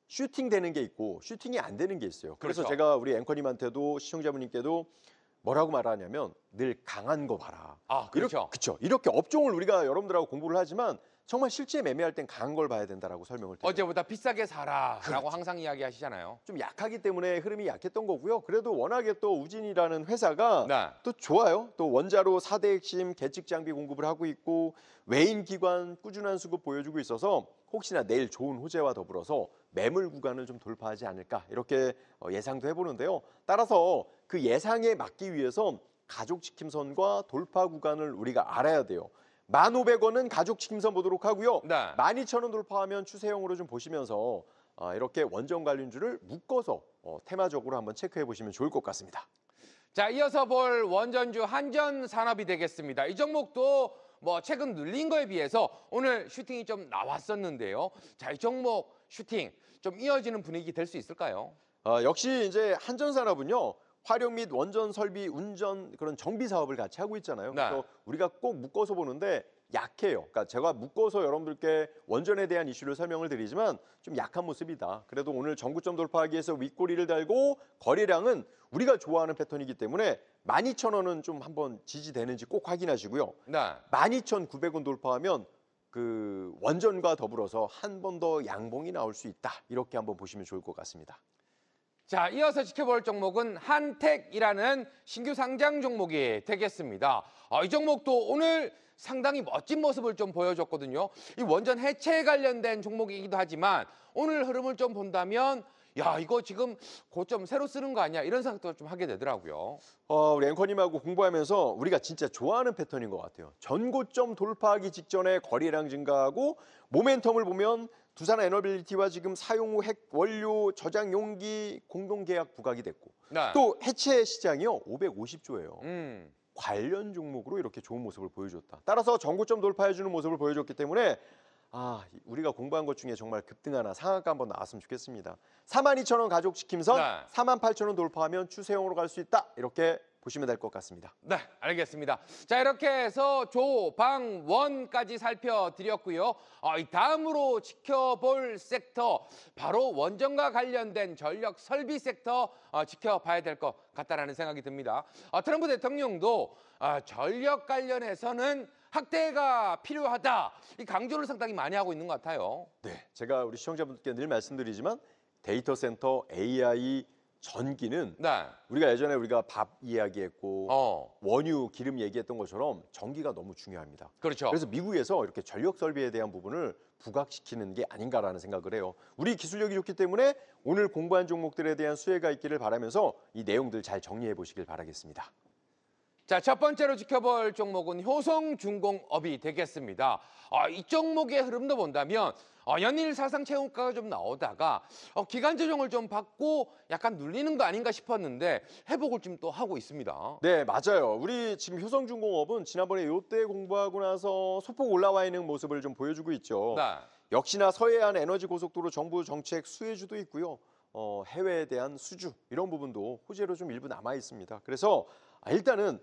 슈팅 되는 게 있고 슈팅이 안 되는 게 있어요. 그래서 그렇죠. 제가 우리 앵커님한테도 시청자분님께도 뭐라고 말하냐면 늘 강한 거 봐라. 그렇죠. 그렇죠. 이렇게 업종을 우리가 여러분들하고 공부를 하지만 정말 실제 매매할 땐 강한 걸 봐야 된다라고 설명을 드려요. 어제보다 비싸게 사라라고 항상 이야기하시잖아요. 좀 약하기 때문에 흐름이 약했던 거고요. 그래도 워낙에 또 우진이라는 회사가 또 좋아요. 또 원자로 4대 핵심 계측 장비 공급을 하고 있고 외인 기관 꾸준한 수급 보여주고 있어서 혹시나 내일 좋은 호재와 더불어서 매물 구간을 좀 돌파하지 않을까 이렇게 예상도 해보는데요. 따라서 그 예상에 맞기 위해서 가족 지킴선과 돌파 구간을 우리가 알아야 돼요. 1,500원은 가족 지킴선 보도록 하고요. 12,000원 돌파하면 추세형으로 좀 보시면서 이렇게 원전 관련주를 묶어서 테마적으로 한번 체크해 보시면 좋을 것 같습니다. 자, 이어서 볼 원전주 한전산업이 되겠습니다. 이 종목도 최근 눌린 거에 비해서 오늘 슈팅이 좀 나왔었는데요. 자, 이 종목 슈팅 좀 이어지는 분위기 될 수 있을까요? 역시 이제 한전산업은요. 화력 및 원전 설비, 운전 그런 정비 사업을 같이 하고 있잖아요. 그래서 우리가 꼭 묶어서 보는데 약해요. 그러니까 제가 묶어서 여러분들께 원전에 대한 이슈를 설명을 드리지만 좀 약한 모습이다. 그래도 오늘 전구점 돌파하기 위해서 윗꼬리를 달고 거래량은 우리가 좋아하는 패턴이기 때문에 12,000원은 좀 한번 지지되는지 꼭 확인하시고요. 12,900원 돌파하면 그 원전과 더불어서 한 번 더 양봉이 나올 수 있다. 이렇게 한번 보시면 좋을 것 같습니다. 자, 이어서 지켜볼 종목은 한택이라는 신규 상장 종목이 되겠습니다. 이 종목도 오늘 상당히 멋진 모습을 좀 보여줬거든요. 이 원전 해체에 관련된 종목이기도 하지만 오늘 흐름을 좀 본다면 야, 이거 지금 고점 새로 쓰는 거 아니야? 이런 생각도 좀 하게 되더라고요. 우리 앵커님하고 공부하면서 우리가 진짜 좋아하는 패턴인 것 같아요. 전고점 돌파하기 직전에 거래량 증가하고 모멘텀을 보면 두산 에너빌리티와 지금 사용 후 핵 원료 저장 용기 공동 계약 부각이 됐고 또 해체 시장이요 550조예요. 관련 종목으로 이렇게 좋은 모습을 보여줬다. 따라서 전고점 돌파해주는 모습을 보여줬기 때문에 우리가 공부한 것 중에 정말 급등하나 상한가 한번 나왔으면 좋겠습니다. 42,000원 가족 지킴선 48,000원 돌파하면 추세형으로 갈 수 있다. 이렇게 보시면 될 것 같습니다. 네, 알겠습니다. 자, 이렇게 해서 조방원까지 살펴드렸고요. 다음으로 지켜볼 섹터, 바로 원전과 관련된 전력 설비 섹터 지켜봐야 될 것 같다라는 생각이 듭니다. 트럼프 대통령도 전력 관련해서는 확대가 필요하다. 이 강조를 상당히 많이 하고 있는 것 같아요. 네, 제가 우리 시청자분들께 늘 말씀드리지만 데이터 센터, AI, 전기는 우리가 예전에 밥 이야기했고 원유, 기름 얘기했던 것처럼 전기가 너무 중요합니다. 그렇죠. 그래서 미국에서 이렇게 전력 설비에 대한 부분을 부각시키는 게 아닌가라는 생각을 해요. 우리 기술력이 좋기 때문에 오늘 공부한 종목들에 대한 수혜가 있기를 바라면서 이 내용들 잘 정리해 보시길 바라겠습니다. 자, 자, 첫 번째로 지켜볼 종목은 효성중공업이 되겠습니다. 이 종목의 흐름도 본다면 연일 사상 최고가가 좀 나오다가 기간 조정을 좀 받고 약간 눌리는 거 아닌가 싶었는데 회복을 좀 또 하고 있습니다. 네, 맞아요. 우리 지금 효성중공업은 지난번에 요때 공부하고 나서 소폭 올라와 있는 모습을 좀 보여주고 있죠. 네. 역시나 서해안 에너지 고속도로 정부 정책 수혜주도 있고요. 해외에 대한 수주 이런 부분도 호재로 좀 일부 남아 있습니다. 그래서 일단은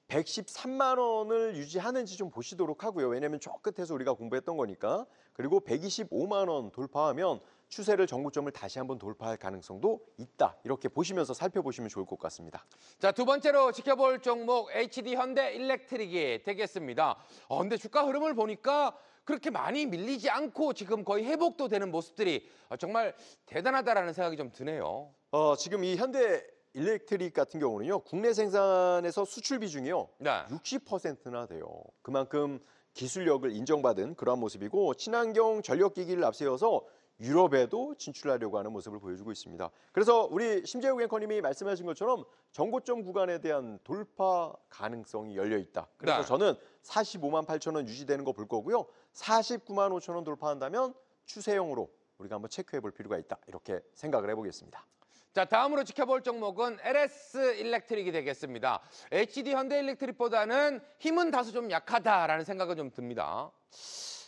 113만 원을 유지하는지 좀 보시도록 하고요. 왜냐하면 저 끝에서 우리가 공부했던 거니까. 그리고 125만 원 돌파하면 추세를 정고점을 다시 한번 돌파할 가능성도 있다. 이렇게 보시면서 살펴보시면 좋을 것 같습니다. 자, 두 번째로 지켜볼 종목 HD 현대일렉트릭이 되겠습니다. 근데 주가 흐름을 보니까 그렇게 많이 밀리지 않고 지금 거의 회복도 되는 모습들이 정말 대단하다라는 생각이 좀 드네요. 지금 이 현대 일렉트릭 같은 경우는요. 국내 생산에서 수출 비중이요. 네. 60%나 돼요. 그만큼 기술력을 인정받은 그러한 모습이고 친환경 전력기기를 앞세워서 유럽에도 진출하려고 하는 모습을 보여주고 있습니다. 그래서 우리 심재욱 앵커님이 말씀하신 것처럼 정고점 구간에 대한 돌파 가능성이 열려 있다. 그래서 네. 저는 45만 8천 원 유지되는 거 볼 거고요. 49만 5천 원 돌파한다면 추세형으로 우리가 한번 체크해 볼 필요가 있다. 이렇게 생각을 해보겠습니다. 자, 다음으로 지켜볼 종목은 LS 일렉트릭이 되겠습니다. HD 현대일렉트릭보다는 힘은 다소 좀 약하다라는 생각은 좀 듭니다.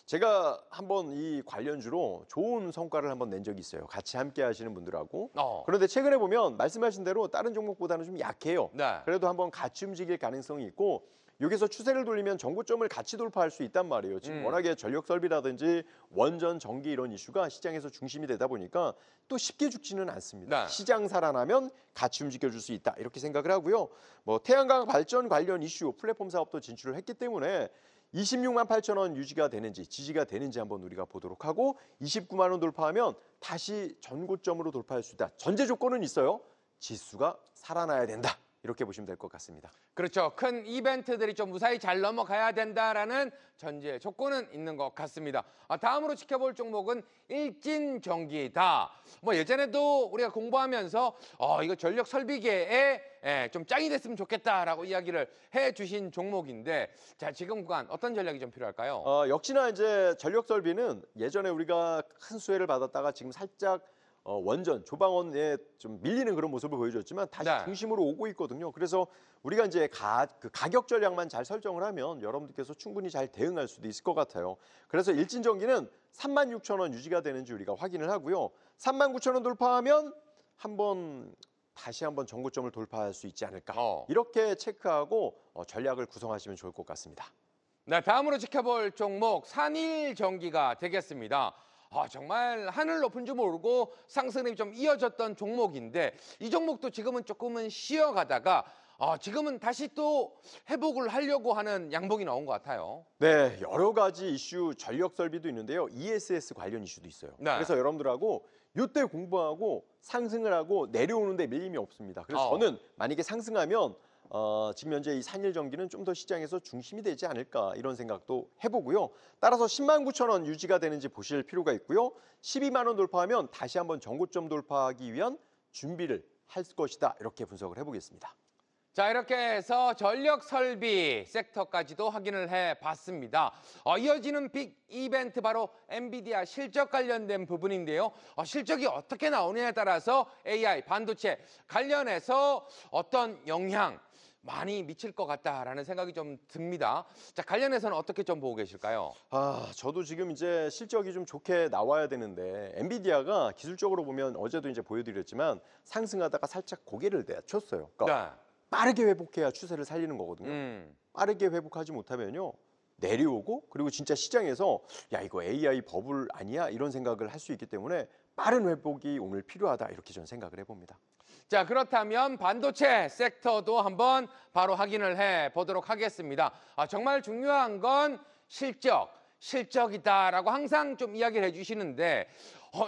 제가 한번 이 관련주로 좋은 성과를 한번 낸 적이 있어요. 같이 함께 하시는 분들하고. 그런데 최근에 보면 말씀하신 대로 다른 종목보다는 좀 약해요. 네. 그래도 한번 같이 움직일 가능성이 있고 여기서 추세를 돌리면 정고점을 같이 돌파할 수 있단 말이에요. 지금 워낙에 전력 설비라든지 원전, 전기 이런 이슈가 시장에서 중심이 되다 보니까 또 쉽게 죽지는 않습니다. 네. 시장 살아나면 같이 움직여줄 수 있다 이렇게 생각을 하고요. 뭐 태양광 발전 관련 이슈, 플랫폼 사업도 진출을 했기 때문에 26만 8천 원 유지가 되는지 지지가 되는지 한번 우리가 보도록 하고 29만 원 돌파하면 다시 전고점으로 돌파할 수 있다. 전제 조건은 있어요. 지수가 살아나야 된다. 이렇게 보시면 될 것 같습니다. 그렇죠. 큰 이벤트들이 좀 무사히 잘 넘어가야 된다라는 전제 조건은 있는 것 같습니다. 다음으로 지켜볼 종목은 일진전기다. 뭐 예전에도 우리가 공부하면서 이거 전력 설비계에 좀 짱이 됐으면 좋겠다라고 이야기를 해주신 종목인데 자, 지금 구간 어떤 전략이 좀 필요할까요? 역시나 이제 전력 설비는 예전에 우리가 큰 수혜를 받았다가 지금 살짝 원전, 조방원에 좀 밀리는 그런 모습을 보여줬지만 다시 네. 중심으로 오고 있거든요. 그래서 우리가 이제 가격 전략만 잘 설정을 하면 여러분들께서 충분히 잘 대응할 수도 있을 것 같아요. 그래서 일진전기는 36,000원 유지가 되는지 우리가 확인을 하고요. 39,000원 돌파하면 다시 한번 정고점을 돌파할 수 있지 않을까. 이렇게 체크하고 전략을 구성하시면 좋을 것 같습니다. 네, 다음으로 지켜볼 종목 산일전기가 되겠습니다. 정말 하늘 높은 줄 모르고 상승이 좀 이어졌던 종목인데 이 종목도 지금은 조금은 쉬어가다가 지금은 다시 또 회복을 하려고 하는 양봉이 나온 것 같아요. 네, 여러 가지 이슈 전력 설비도 있는데요. ESS 관련 이슈도 있어요. 네. 그래서 여러분들하고 이때 공부하고 상승을 하고 내려오는데 밀림이 없습니다. 그래서 저는 만약에 상승하면 지금 현재 이 산일전기는 좀 더 시장에서 중심이 되지 않을까 이런 생각도 해보고요. 따라서 10만 9천 원 유지가 되는지 보실 필요가 있고요. 12만 원 돌파하면 다시 한번 정고점 돌파하기 위한 준비를 할 것이다. 이렇게 분석을 해보겠습니다. 자, 이렇게 해서 전력 설비 섹터까지도 확인을 해봤습니다. 이어지는 빅 이벤트 바로 엔비디아 실적 관련된 부분인데요. 실적이 어떻게 나오느냐에 따라서 AI, 반도체 관련해서 어떤 영향 많이 미칠 것 같다라는 생각이 좀 듭니다. 자, 관련해서는 어떻게 좀 보고 계실까요? 저도 지금 이제 실적이 좀 좋게 나와야 되는데 엔비디아가 기술적으로 보면 어제도 이제 보여드렸지만 상승하다가 살짝 고개를 내쳤어요. 그러니까 네. 빠르게 회복해야 추세를 살리는 거거든요. 빠르게 회복하지 못하면요. 내려오고 그리고 진짜 시장에서 야 이거 AI 버블 아니야? 이런 생각을 할 수 있기 때문에 빠른 회복이 오늘 필요하다 이렇게 저는 생각을 해봅니다. 자, 그렇다면 반도체 섹터도 한번 바로 확인을 해보도록 하겠습니다. 정말 중요한 건 실적이다라고 항상 좀 이야기를 해주시는데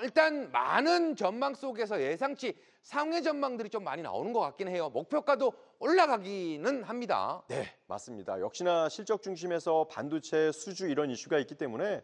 일단 많은 전망 속에서 예상치 상회 전망들이 좀 많이 나오는 것 같긴 해요. 목표가도 올라가기는 합니다. 네, 맞습니다. 역시나 실적 중심에서 반도체, 수주 이런 이슈가 있기 때문에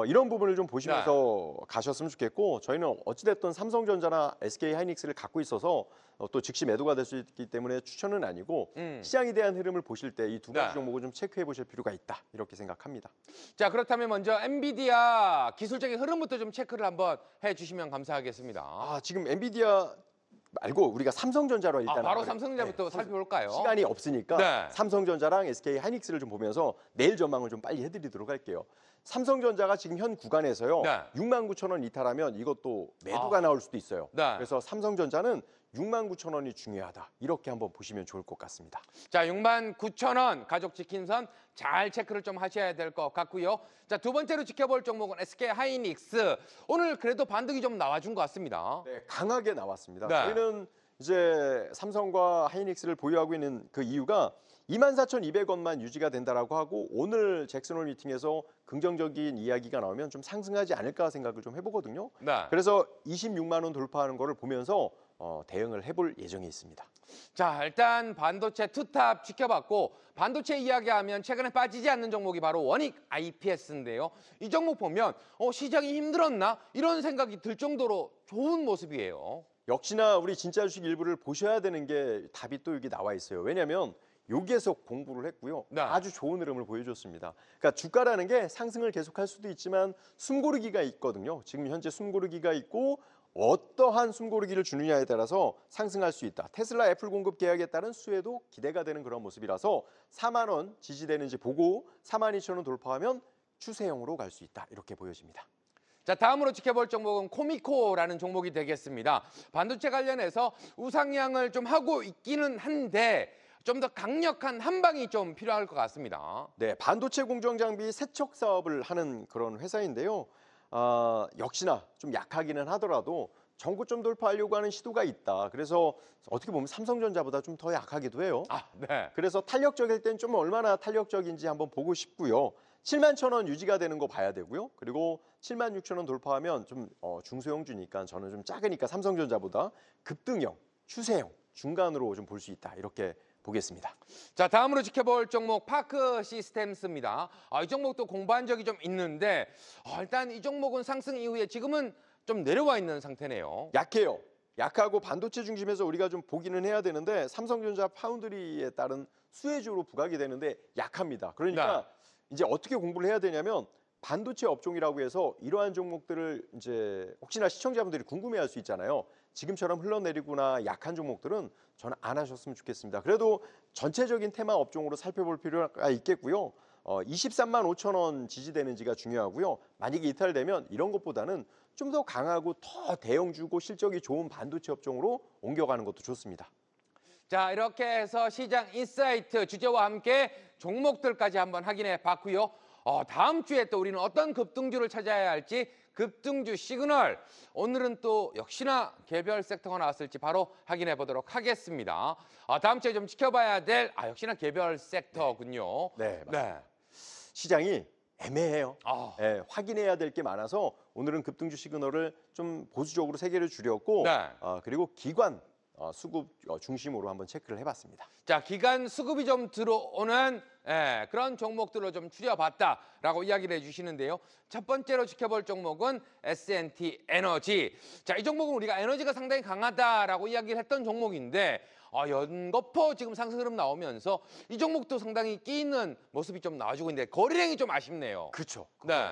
이런 부분을 좀 보시면서 가셨으면 좋겠고 저희는 어찌됐든 삼성전자나 SK하이닉스를 갖고 있어서 또 즉시 매도가 될 수 있기 때문에 추천은 아니고 시장에 대한 흐름을 보실 때 이 두 가지 종목을 좀 체크해 보실 필요가 있다 이렇게 생각합니다. 자, 그렇다면 먼저 엔비디아 기술적인 흐름부터 좀 체크를 한번 해주시면 감사하겠습니다. 지금 엔비디아 말고 우리가 삼성전자로 일단 바로 삼성전자부터 살펴볼까요? 시간이 없으니까 삼성전자랑 SK하이닉스를 좀 보면서 내일 전망을 좀 빨리 해드리도록 할게요. 삼성전자가 지금 현 구간에서요 69,000원 이탈하면 이것도 매도가 나올 수도 있어요. 그래서 삼성전자는 69,000원이 중요하다. 이렇게 한번 보시면 좋을 것 같습니다. 자, 69,000원 가족 지킨선 잘 체크를 좀 하셔야 될 것 같고요. 자, 두 번째로 지켜볼 종목은 SK하이닉스. 오늘 그래도 반등이 좀 나와준 것 같습니다. 네, 강하게 나왔습니다. 저희는 이제 삼성과 하이닉스를 보유하고 있는 그 이유가 24,200원만 유지가 된다라고 하고 오늘 잭슨홀 미팅에서 긍정적인 이야기가 나오면 좀 상승하지 않을까 생각을 좀 해보거든요. 그래서 26만 원 돌파하는 거를 보면서 대응을 해볼 예정에 있습니다. 자, 일단 반도체 투탑 지켜봤고 반도체 이야기하면 최근에 빠지지 않는 종목이 바로 원익 IPS인데요. 이 종목 보면 시장이 힘들었나? 이런 생각이 들 정도로 좋은 모습이에요. 역시나 우리 진짜 주식 일부를 보셔야 되는 게 답이 또 여기 나와 있어요. 왜냐하면 여기에서 공부를 했고요. 아주 좋은 흐름을 보여줬습니다. 그러니까 주가라는 게 상승을 계속할 수도 있지만 숨고르기가 있거든요. 지금 현재 숨고르기가 있고 어떠한 숨고르기를 주느냐에 따라서 상승할 수 있다. 테슬라 애플 공급 계약에 따른 수혜도 기대가 되는 그런 모습이라서 4만 원 지지되는지 보고 42,000원 돌파하면 추세형으로 갈 수 있다. 이렇게 보여집니다. 자, 다음으로 지켜볼 종목은 코미코라는 종목이 되겠습니다. 반도체 관련해서 우상향을 좀 하고 있기는 한데 좀 더 강력한 한방이 좀 필요할 것 같습니다. 네, 반도체 공정 장비 세척 사업을 하는 그런 회사인데요. 역시나 좀 약하기는 하더라도 전고점 돌파하려고 하는 시도가 있다. 그래서 어떻게 보면 삼성전자보다 좀 더 약하기도 해요. 그래서 탄력적일 땐 좀 얼마나 탄력적인지 한번 보고 싶고요. 71,000원 유지가 되는 거 봐야 되고요. 그리고 76,000원 돌파하면 좀 중소형주니까 저는 좀 작으니까 삼성전자보다 급등형, 추세형, 중간으로 좀 볼 수 있다. 이렇게 보겠습니다. 자, 다음으로 지켜볼 종목 파크 시스템스입니다. 이 종목도 공부한 적이 좀 있는데 일단 이 종목은 상승 이후에 지금은 좀 내려와 있는 상태네요. 약해요. 약하고 반도체 중심에서 우리가 좀 보기는 해야 되는데 삼성전자 파운드리에 따른 수혜주로 부각이 되는데 약합니다. 그러니까 이제 어떻게 공부를 해야 되냐면 반도체 업종이라고 해서 이러한 종목들을 이제 혹시나 시청자분들이 궁금해할 수 있잖아요. 지금처럼 흘러내리거나 약한 종목들은 저는 안 하셨으면 좋겠습니다. 그래도 전체적인 테마 업종으로 살펴볼 필요가 있겠고요. 23만 5천 원 지지되는지가 중요하고요. 만약에 이탈되면 이런 것보다는 좀 더 강하고 더 대형주고 실적이 좋은 반도체 업종으로 옮겨가는 것도 좋습니다. 자, 이렇게 해서 시장 인사이트 주제와 함께 종목들까지 한번 확인해 봤고요. 다음 주에 또 우리는 어떤 급등주를 찾아야 할지 급등주 시그널 오늘은 또 역시나 개별 섹터가 나왔을지 바로 확인해 보도록 하겠습니다. 다음 주에 좀 지켜봐야 될 역시나 개별 섹터군요. 네, 맞습니다. 시장이 애매해요. 확인해야 될 게 많아서 오늘은 급등주 시그널을 좀 보수적으로 3개를 줄였고 그리고 기관 수급 중심으로 한번 체크를 해봤습니다. 자, 기관 수급이 좀 들어오는 그런 종목들로 좀 추려봤다라고 이야기를 해주시는데요. 첫 번째로 지켜볼 종목은 S&T 에너지. 자, 이 종목은 우리가 에너지가 상당히 강하다라고 이야기를 했던 종목인데 연거푸 지금 상승 흐름 나오면서 이 종목도 상당히 끼 있는 모습이 좀 나와주고 있는데 거래량이 좀 아쉽네요. 그렇죠.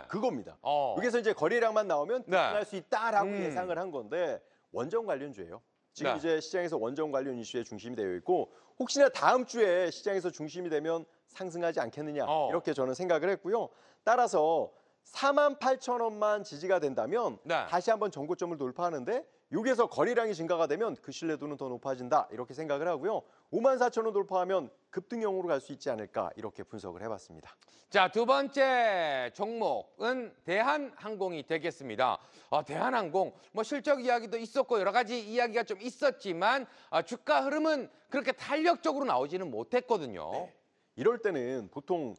그겁니다. 여기서 이제 거래량만 나오면 급등할 수 있다라고 예상을 한 건데 원전 관련주예요. 지금 이제 시장에서 원전 관련 이슈에 중심이 되어 있고 혹시나 다음 주에 시장에서 중심이 되면 상승하지 않겠느냐 이렇게 저는 생각을 했고요. 따라서 48,000원만 지지가 된다면 다시 한번 전고점을 돌파하는데 여기에서 거래량이 증가가 되면 그 신뢰도는 더 높아진다 이렇게 생각을 하고요. 54,000원 돌파하면 급등형으로 갈 수 있지 않을까 이렇게 분석을 해봤습니다. 자, 두 번째 종목은 대한항공이 되겠습니다. 대한항공 실적 이야기도 있었고 여러 가지 이야기가 좀 있었지만 주가 흐름은 그렇게 탄력적으로 나오지는 못했거든요. 이럴 때는 보통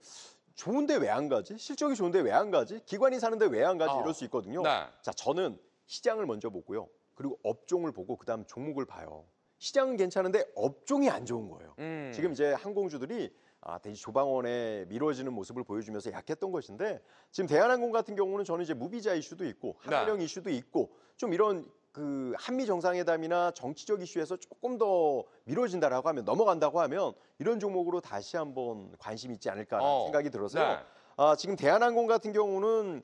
좋은데 왜 안 가지? 실적이 좋은데 왜 안 가지? 기관이 사는데 왜 안 가지? 이럴 수 있거든요. 자, 저는 시장을 먼저 보고요. 그리고 업종을 보고 그다음 종목을 봐요. 시장은 괜찮은데 업종이 안 좋은 거예요. 지금 이제 항공주들이 대지 조방원에 미뤄지는 모습을 보여주면서 약했던 것인데 지금 대한항공 같은 경우는 저는 이제 무비자 이슈도 있고 한일령 이슈도 있고 좀 이런 그 한미 정상회담이나 정치적 이슈에서 조금 더 미뤄진다라고 하면 넘어간다고 하면 이런 종목으로 다시 한번 관심이 있지 않을까라는 생각이 들어서요. 지금 대한항공 같은 경우는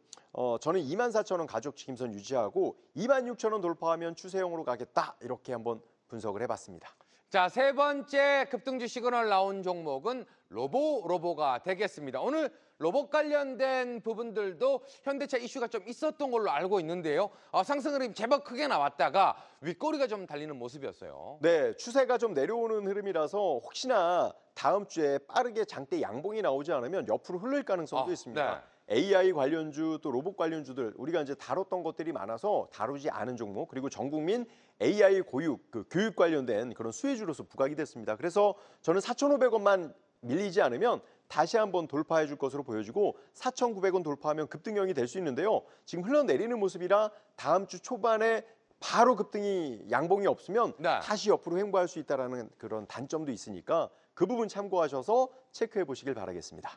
저는 24,000원 가격 지킴선 유지하고 26,000원 돌파하면 추세형으로 가겠다 이렇게 한번 분석을 해봤습니다. 자, 세 번째 급등주 시그널 나온 종목은 로보가 되겠습니다. 오늘 로봇 관련된 부분들도 현대차 이슈가 좀 있었던 걸로 알고 있는데요. 상승 흐름이 제법 크게 나왔다가 윗꼬리가 좀 달리는 모습이었어요. 네, 추세가 좀 내려오는 흐름이라서 혹시나 다음 주에 빠르게 장대 양봉이 나오지 않으면 옆으로 흘릴 가능성도 있습니다. AI 관련주 또 로봇 관련주들 우리가 이제 다뤘던 것들이 많아서 다루지 않은 종목 그리고 전 국민 AI 교육 관련된 그런 수혜주로서 부각이 됐습니다. 그래서 저는 4,500원만 밀리지 않으면 다시 한번 돌파해 줄 것으로 보여지고 4,900원 돌파하면 급등형이 될 수 있는데요. 지금 흘러내리는 모습이라 다음 주 초반에 바로 급등이 양봉이 없으면 다시 옆으로 횡보할 수 있다는 그런 단점도 있으니까 그 부분 참고하셔서 체크해 보시길 바라겠습니다.